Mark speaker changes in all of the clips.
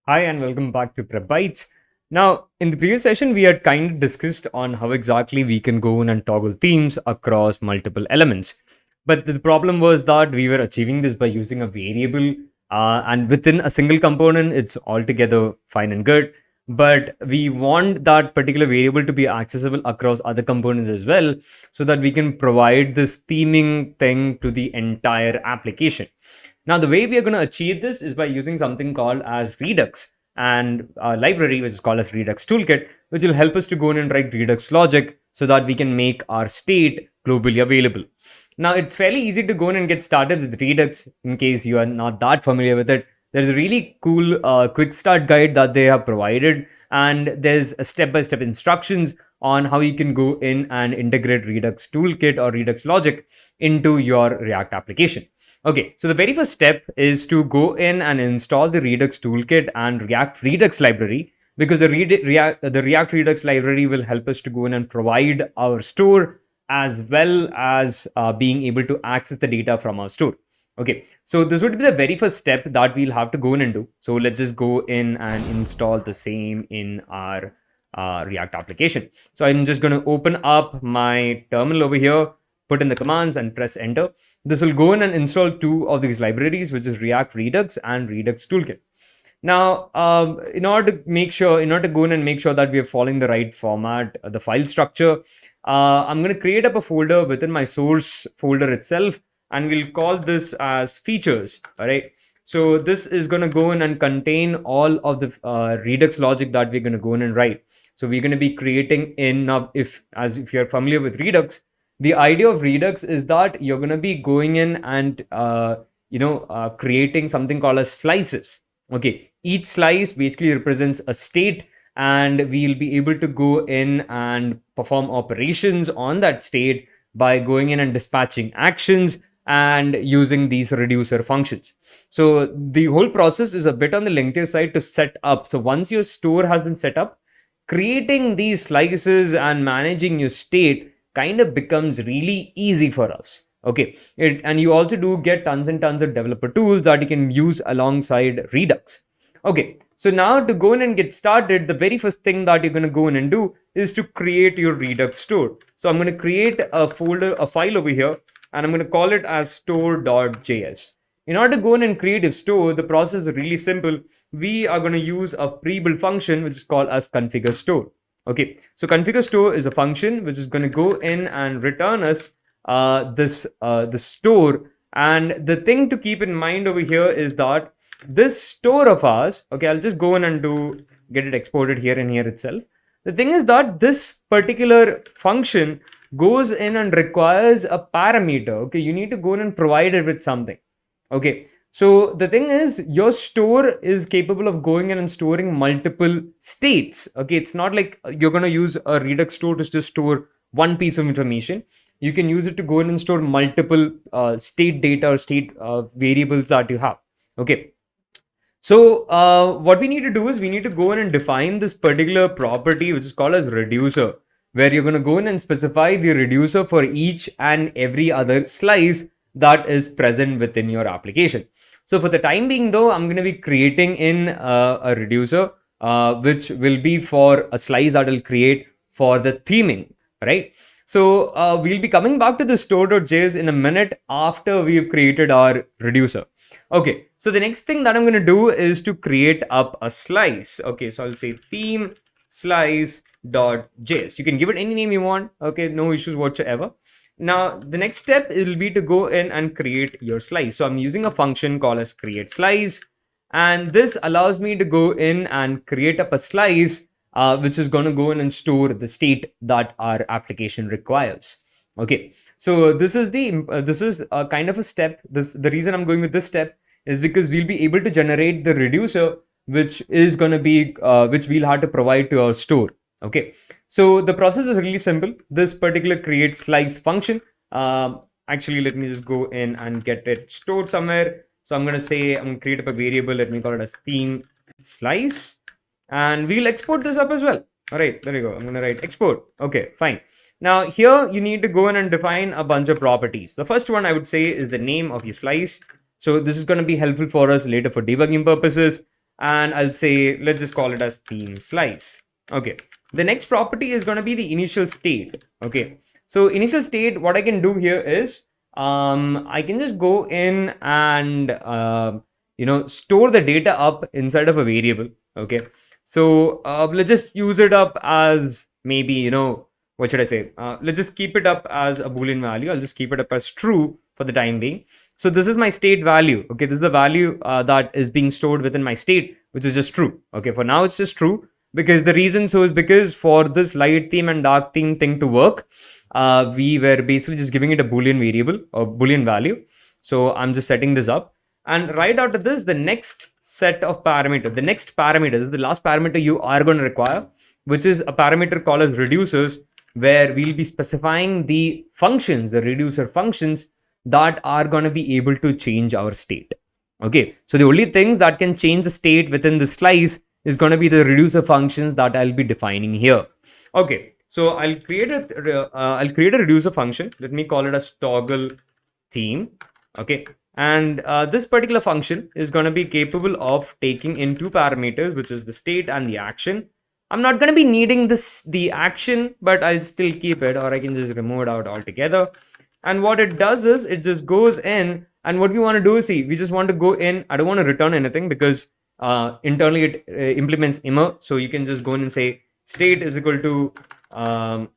Speaker 1: Hi and welcome back to Prep Bytes. Now, in the previous session, we had kind of discussed on how exactly we can go in and toggle themes across multiple elements. But the problem was that we were achieving this by using a variable, and within a single component, it's altogether fine and good. But we want that particular variable to be accessible across other components as well, so that we can provide this theming thing to the entire application. Now, the way we are going to achieve this is by using something called as Redux and a library, which is called as Redux Toolkit, which will help us to go in and write Redux logic so that we can make our state globally available. Now, it's fairly easy to go in and get started with Redux in case you are not that familiar with it. There's a really cool quick start guide that they have provided, and there's a step-by-step instructions on how you can go in and integrate Redux Toolkit or Redux logic into your React application. Okay, so the very first step is to go in and install the Redux Toolkit and React Redux library, because the React Redux library will help us to go in and provide our store as well as being able to access the data from our store. Okay, so this would be the very first step that we'll have to go in and do. So let's just go in and install the same in our React application. So I'm just going to open up my terminal over here, put in the commands and press enter. This will go in and install two of these libraries, which is React Redux and Redux Toolkit. Now, in order to go in and make sure that we are following the right format, the file structure, I'm going to create up a folder within my source folder itself, and we'll call this as features. All right. So this is going to go in and contain all of the Redux logic that we're going to go in and write. So we're going to be creating in if you're familiar with Redux, the idea of Redux is that you're going to be going in and creating something called as slices. Okay, each slice basically represents a state, and we'll be able to go in and perform operations on that state by going in and dispatching actions and using these reducer functions. So the whole process is a bit on the lengthier side to set up. So once your store has been set up, creating these slices and managing your state kind of becomes really easy for us. Okay, and you also do get tons and tons of developer tools that you can use alongside Redux. Okay, so now to go in and get started, the very first thing that you're going to go in and do is to create your Redux store. So I'm going to create a file over here, and I'm going to call it as store.js. In order to go in and create a store, the process is really simple. We are going to use a pre-built function which is called as configure store. Okay, so configure store is a function which is going to go in and return us the store. And the thing to keep in mind over here is that this store of ours, okay, I'll just go in and get it exported here and here itself. The thing is that this particular function goes in and requires a parameter. Okay, you need to go in and provide it with something. Okay, so the thing is, your store is capable of going in and storing multiple states. Okay, it's not like you're going to use a Redux store to just store one piece of information. You can use it to go in and store multiple state data or state variables that you have. Okay, so what we need to do is we need to go in and define this particular property, which is called as reducer, where you're going to go in and specify the reducer for each and every other slice that is present within your application. So for the time being though, I'm going to be creating in a reducer, which will be for a slice that will create for the theming, right? So we'll be coming back to the store.js in a minute after we've created our reducer. Okay, so the next thing that I'm going to do is to create up a slice. Okay, so I'll say theme slice.js. You can give it any name you want. Okay, no issues whatsoever. Now, the next step will be to go in and create your slice. So I'm using a function called as create slice, and this allows me to go in and create up a slice which is going to go in and store the state that our application requires. Okay, so this is a kind of a step. The reason I'm going with this step is because we'll be able to generate the reducer, which is going to be which we'll have to provide to our store. Okay, so the process is really simple. This particular create slice function, actually, let me just go in and get it stored somewhere. So I'm going to say I'm going to create up a variable. Let me call it as theme slice, and we'll export this up as well. All right, there you go. I'm going to write export. Okay, fine. Now here you need to go in and define a bunch of properties. The first one I would say is the name of your slice. So this is going to be helpful for us later for debugging purposes. and I'll say, let's just call it as theme slice. Okay. The next property is going to be the initial state. Okay. So initial state, what I can do here is, I can just go in and, store the data up inside of a variable. Okay. So let's just use it up as maybe, what should I say? Let's just keep it up as a Boolean value. I'll just keep it up as true for the time being. So this is my state value. Okay, this is the value that is being stored within my state, which is just true. Okay, for now it's just true, because the reason so is because for this light theme and dark theme thing to work, we were basically just giving it a Boolean variable or Boolean value. So I'm just setting this up. And right after this, the next set of parameter, the next parameter, this is the last parameter you are going to require, which is a parameter called as reducers, where we'll be specifying the functions, the reducer functions that are going to be able to change our state. Okay, so the only things that can change the state within the slice is going to be the reducer functions that I'll be defining here. Okay, so I'll create a reducer function. Let me call it as toggle theme. Okay, and this particular function is going to be capable of taking in two parameters, which is the state and the action. I'm not going to be needing the action, but I'll still keep it, or I can just remove it out altogether. And what it does is it just goes in, and what we want to do is, see, we just want to go in. I don't want to return anything because internally it implements immer. So you can just go in and say state is equal to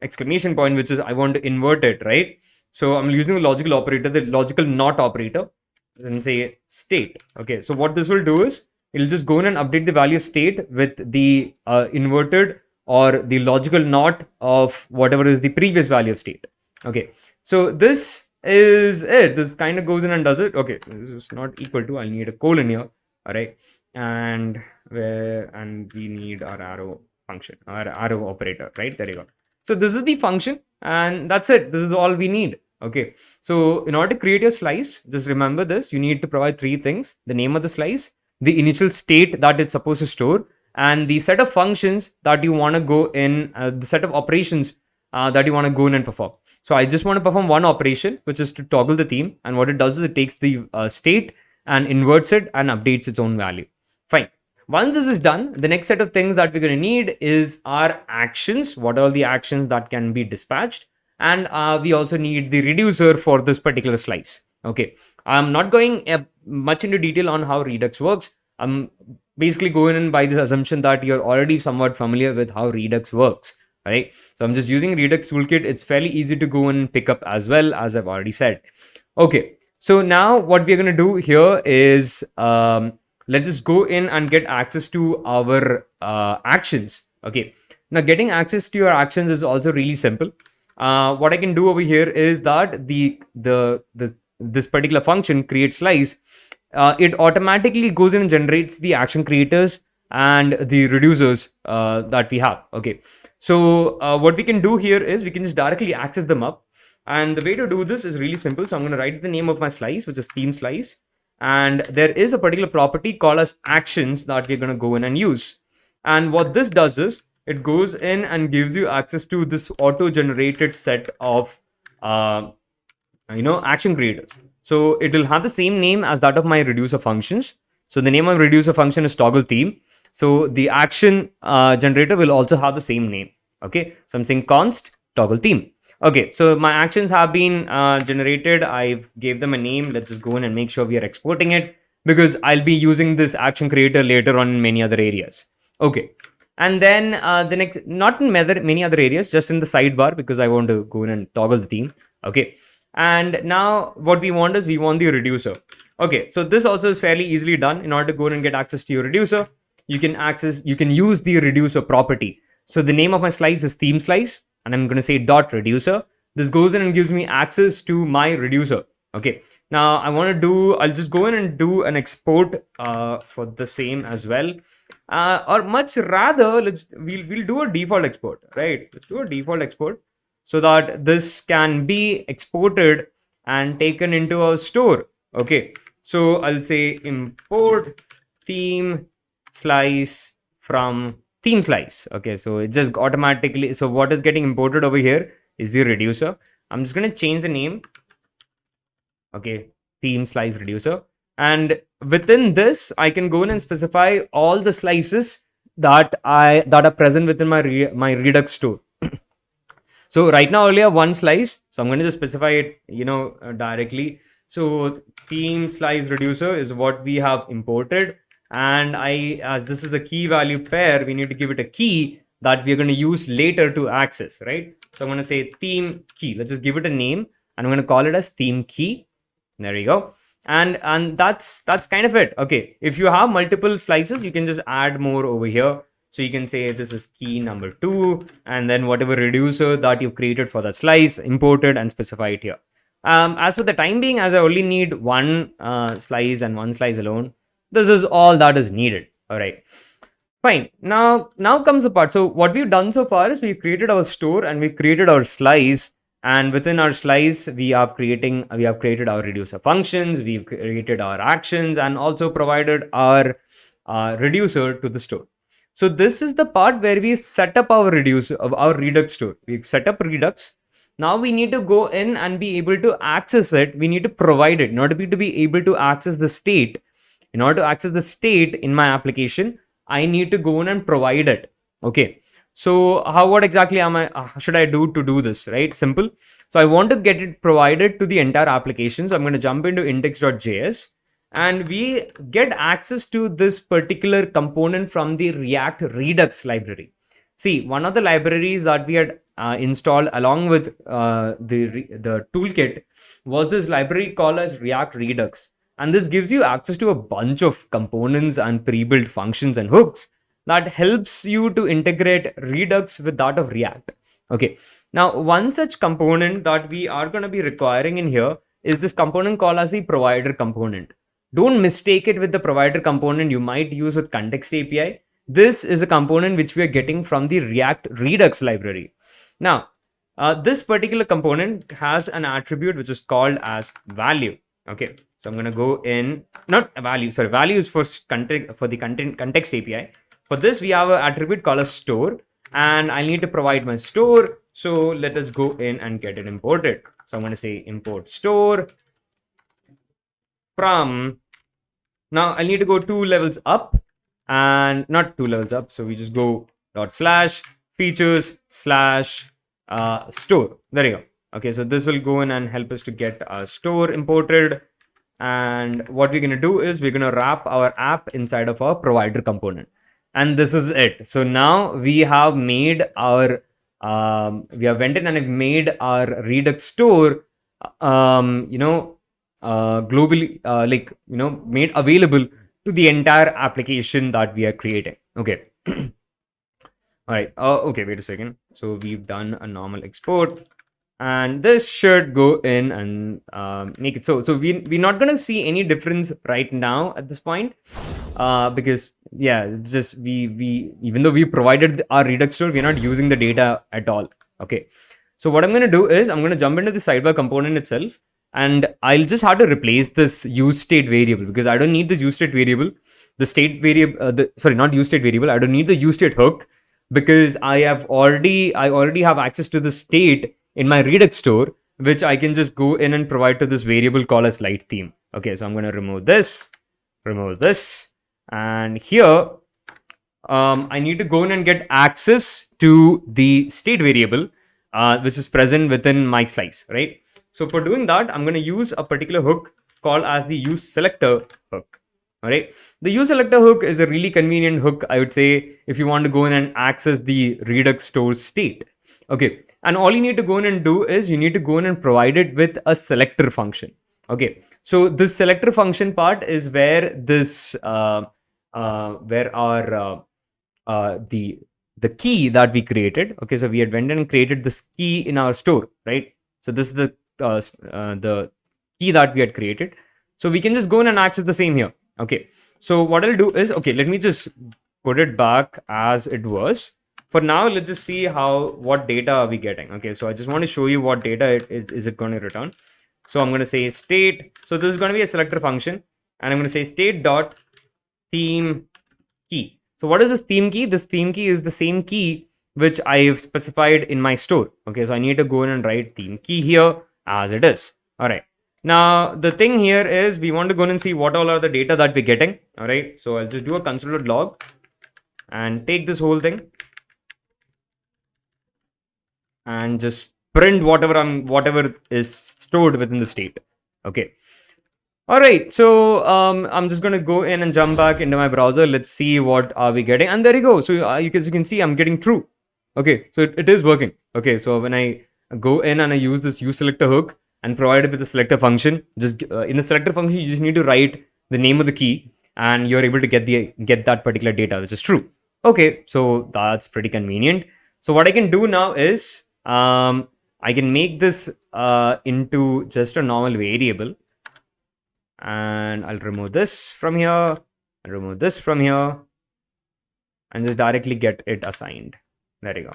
Speaker 1: exclamation point, which is I want to invert it, right? So I'm using the logical operator, the logical not operator, and say state. Okay, so what this will do is it'll just go in and update the value state with the inverted or the logical not of whatever is the previous value of state. Okay, so this is it. This kind of goes in and does it. Okay, this is not equal to, I'll need a colon here. All right, and we need our arrow function, our arrow operator, right? There you go. So this is the function, and that's it. This is all we need. Okay, so in order to create your slice, just remember this. You need to provide three things: the name of the slice, the initial state that it's supposed to store, and the set of functions that you want to go in, the set of operations that you want to go in and perform. So I just want to perform one operation, which is to toggle the theme. And what it does is it takes the state and inverts it and updates its own value. Fine. Once this is done, the next set of things that we're going to need is our actions. What are the actions that can be dispatched? And we also need the reducer for this particular slice. Okay. I'm not going much into detail on how Redux works. I'm basically going in by this assumption that you're already somewhat familiar with how Redux works. Right, so I'm just using Redux toolkit. It's fairly easy to go and pick up as well, as I've already said. Okay, so now what we're going to do here is let's just go in and get access to our actions. Okay, now getting access to your actions is also really simple. What I can do over here is that this particular function create slice, it automatically goes in and generates the action creators and the reducers that we have. Okay, so what we can do here is we can just directly access them up, and the way to do this is really simple. So I'm going to write the name of my slice, which is theme slice, and there is a particular property called as actions that we're going to go in and use. And what this does is it goes in and gives you access to this auto generated set of action creators. So it will have the same name as that of my reducer functions. So the name of reducer function is toggle theme. So the action generator will also have the same name. Okay, so I'm saying const toggle theme. Okay, so my actions have been generated. I gave them a name. Let's just go in and make sure we are exporting it, because I'll be using this action creator later on in many other areas. Okay, and then the next, not in many other areas, just in the sidebar, because I want to go in and toggle the theme. Okay, and now what we want is we want the reducer. Okay, so this also is fairly easily done. In order to go in and get access to your reducer, you can use the reducer property. So the name of my slice is theme slice, and I'm going to say dot reducer. This goes in and gives me access to my reducer. Okay, now I'll just go in and do an export for the same as well, or much rather, we'll do a default export, right? Let's do a default export so that this can be exported and taken into our store. Okay, so I'll say import theme slice from theme slice. Okay, so it just automatically, so what is getting imported over here is the reducer. I'm just going to change the name. Okay, theme slice reducer, and within this, I can go in and specify all the slices that are present within my Redux store. So right now, only have one slice. So I'm going to just specify it, directly. So theme slice reducer is what we have imported. And as this is a key value pair, we need to give it a key that we're going to use later to access, right? So I'm going to say theme key. Let's just give it a name, and I'm going to call it as theme key. There you go. And that's kind of it. Okay. If you have multiple slices, you can just add more over here. So you can say this is key number 2, and then whatever reducer that you've created for the slice, imported and specify it here. As for the time being, as I only need one slice and one slice alone, this is all that is needed. All right. Fine. Now comes the part. So what we've done so far is we've created our store and we created our slice. And within our slice, we have created our reducer functions, we've created our actions, and also provided our reducer to the store. So this is the part where we set up our reducer of our Redux store. We've set up Redux. Now we need to go in and be able to access it. We need to provide it in order to be able to access the state. In order to access the state in my application, I need to go in and provide it. Okay. So what exactly should I do to do this, right? Simple. So I want to get it provided to the entire application. So I'm going to jump into index.js, and we get access to this particular component from the React Redux library. See, one of the libraries that we had installed along with the toolkit was this library called as React Redux. And this gives you access to a bunch of components and pre-built functions and hooks that helps you to integrate Redux with that of React. Okay. Now, one such component that we are going to be requiring in here is this component called as the provider component. Don't mistake it with the provider component you might use with context API. This is a component which we are getting from the React Redux library. Now, this particular component has an attribute which is called as value. Okay. So I'm going to go in, not value, sorry, value is for the context API. For this, we have an attribute called a store, and I need to provide my store. So let us go in and get it imported. So I'm going to say import store from. Now I need to go 2 levels up, and not 2 levels up. So we just go /features/store. There you go. Okay, so this will go in and help us to get our store imported. And what we're going to do is we're going to wrap our app inside of our provider component. And this is it. So now we have made our, we have went in and have made our Redux store, globally, made available to the entire application that we are creating. Okay. All right. Okay, wait a second. So we've done a normal export. And this should go in and make it so we're not going to see any difference right now at this point, because yeah, it's just we even though we provided our Redux store, we're not using the data at all. Okay, so what I'm going to do is I'm going to jump into the sidebar component itself, and I'll just have to replace this use state variable, because I don't need the use state variable, the state variable, not use state variable. I don't need the use state hook, because I already have access to the state in my Redux store, which I can just go in and provide to this variable called as light theme. Okay, so I'm going to remove this, and here I need to go in and get access to the state variable, which is present within my slice, right? So for doing that, I'm going to use a particular hook called as the use selector hook. All right, the use selector hook is a really convenient hook, I would say, if you want to go in and access the Redux store state. Okay, and all you need to go in and do is you need to go in and provide it with a selector function. Okay, so this selector function part is where this where our the key that we created. Okay, so we had went and created this key in our store, right? So this is the key that we had created. So we can just go in and access the same here. Okay, so what I'll do is, okay, let me just put it back as it was. For now, let's just see what data are we getting. Okay, so I just want to show you what data is it going to return. So I'm going to say state. So this is going to be a selector function, and I'm going to say state dot theme key. So what is this theme key? This theme key is the same key which I have specified in my store. Okay, so I need to go in and write theme key here as it is. All right. Now, the thing here is we want to go and see what all are the data that we're getting. All right. So I'll just do a console.log and take this whole thing and just print whatever is stored within the state. Okay. All right. So I'm just going to go in and jump back into my browser. Let's see what are we getting. And there you go. So you can see I'm getting true. Okay. So it is working. Okay. So when I go in and I use this useSelector hook and provide it with a selector function, just in the selector function, you just need to write the name of the key and you're able to get that particular data, which is true. Okay. So that's pretty convenient. So what I can do now is I can make this into just a normal variable. And I'll remove this from here, and remove this from here, and just directly get it assigned. There you go.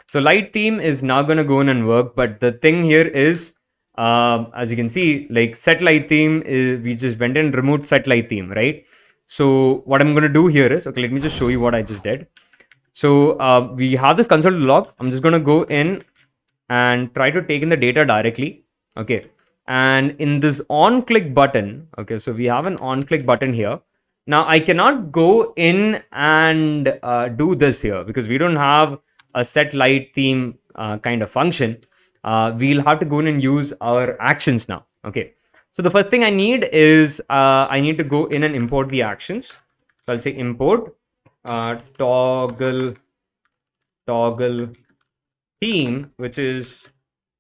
Speaker 1: So light theme is now going to go in and work, but the thing here is, as you can see, like set light theme, we just went and removed set light theme, right? So what I'm going to do here is, okay, let me just show you what I just did. So we have this console log. I'm just going to go in and try to take in the data directly. Okay. And in this on click button, okay, so we have an on click button here. Now I cannot go in and do this here because we don't have a set light theme kind of function. We'll have to go in and use our actions now. Okay. So the first thing I need is I need to go in and import the actions. So I'll say import toggle theme, which is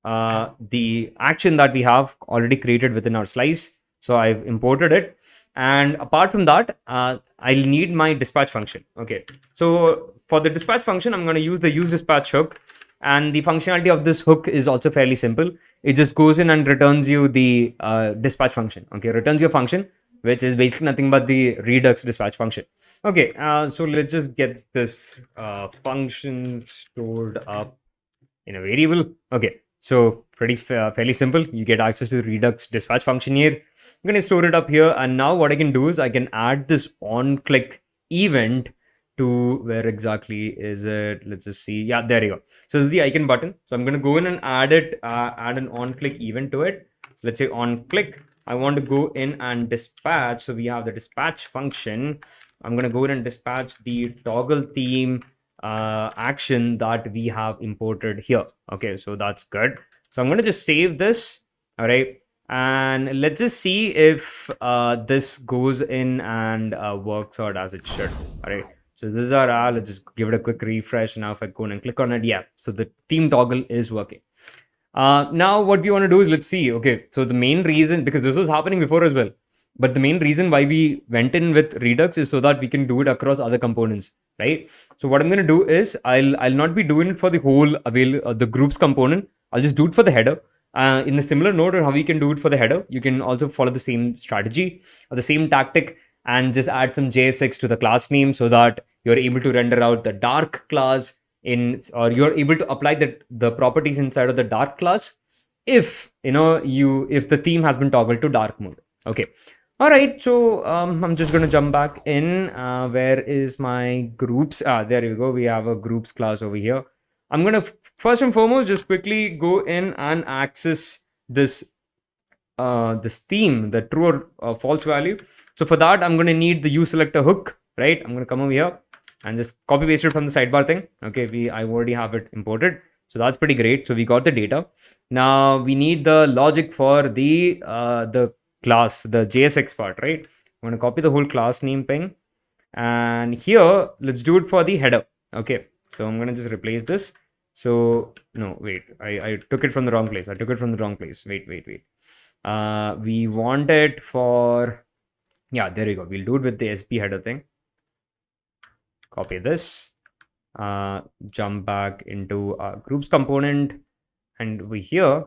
Speaker 1: the action that we have already created within our slice. So I've imported it. And apart from that, I'll need my dispatch function. Okay. So for the dispatch function, I'm going to use the use dispatch hook. And the functionality of this hook is also fairly simple. It just goes in and returns you the dispatch function. Okay. Returns your function, which is basically nothing but the Redux dispatch function. Okay. So let's just get this function stored up in a variable. Okay. So pretty fairly simple. You get access to the Redux dispatch function here. I'm going to store it up here. And now what I can do is I can add this on click event to where exactly is it? Let's just see. Yeah, there you go. So this is the icon button. So I'm going to go in and add an on click event to it. So let's say on click. I want to go in and dispatch. So we have the dispatch function. I'm going to go in and dispatch the toggle theme action that we have imported here. Okay, so that's good. So I'm going to just save this. All right. And let's just see if this goes in and works out as it should. All right. So this is our let's just give it a quick refresh. Now if I go in and click on it, yeah. So the theme toggle is working. Now what we want to do is let's see. Okay. So the main reason, because this was happening before as well, but the main reason why we went in with Redux is so that we can do it across other components, right? So what I'm going to do is I'll not be doing it for the whole the groups component. I'll just do it for the header. In a similar note on how we can do it for the header, you can also follow the same strategy or the same tactic and just add some JSX to the class name so that you're able to render out the dark class or you're able to apply the properties inside of the dark class if if the theme has been toggled to dark mode. Okay. All right, so I'm just going to jump back in. Where is my groups? There you go. We have a groups class over here. I'm going to first and foremost just quickly go in and access this theme, the true or false value. So for that, I'm going to need the useSelector hook, right? I'm going to come over here and just copy paste it from the sidebar thing. Okay, I already have it imported. So that's pretty great. So we got the data. Now we need the logic for the class, the JSX part, right? I'm going to copy the whole class name ping. And here, let's do it for the header. Okay, so I'm going to just replace this. So, no, wait, I took it from the wrong place. Wait. We want it for, yeah, there you go. We'll do it with the SP header thing. Copy this, jump back into our groups component. And we here,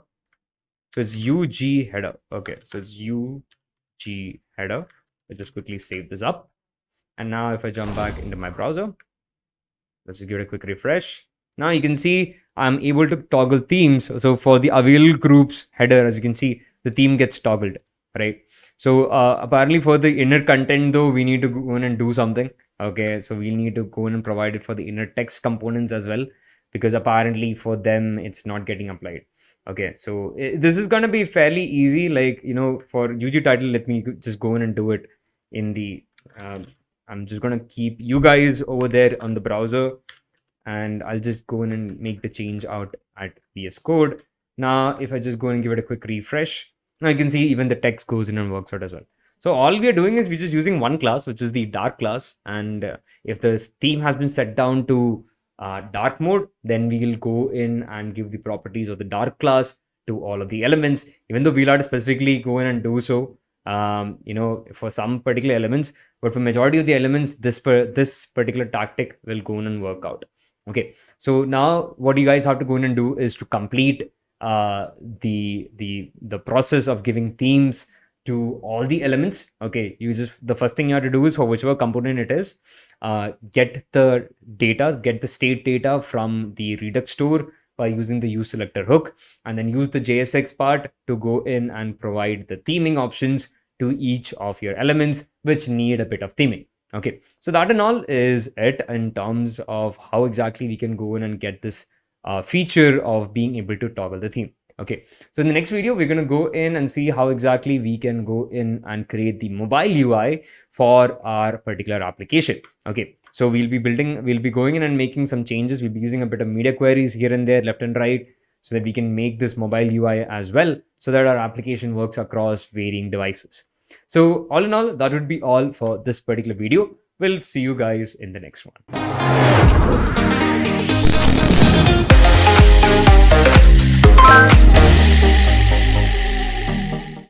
Speaker 1: so it's UG header. Okay, so it's UG header. Let's just quickly save this up. And now if I jump back into my browser, let's just give it a quick refresh. Now you can see I'm able to toggle themes. So for the avail groups header, as you can see, the theme gets toggled, right? So apparently for the inner content though, we need to go in and do something. Okay, so we need to go in and provide it for the inner text components as well. because apparently for them it's not getting applied. Okay, so this is going to be fairly easy. Like, for UG title, let me just go in and do it in the um, I'm just going to keep you guys over there on the browser, and I'll just go in and make the change out at VS Code. Now, if I just go and give it a quick refresh, now you can see even the text goes in and works out as well. So all we are doing is we're just using one class, which is the dark class. And if the theme has been set down to dark mode, then we will go in and give the properties of the dark class to all of the elements, even though we'll have to specifically go in and do so, for some particular elements. But for majority of the elements, this particular tactic will go in and work out. Okay, so now what you guys have to go in and do is to complete the process of giving themes to all the elements. Okay, the first thing you have to do is, for whichever component it is, get the state data from the Redux store by using the useSelector hook, and then use the JSX part to go in and provide the theming options to each of your elements which need a bit of theming. Okay, so that and all is it in terms of how exactly we can go in and get this feature of being able to toggle the theme. Okay, so in the next video, we're going to go in and see how exactly we can go in and create the mobile UI for our particular application. Okay, so we'll be going in and making some changes. We'll be using a bit of media queries here and there, left and right, so that we can make this mobile UI as well, so that our application works across varying devices. So all in all, that would be all for this particular video. We'll see you guys in the next one.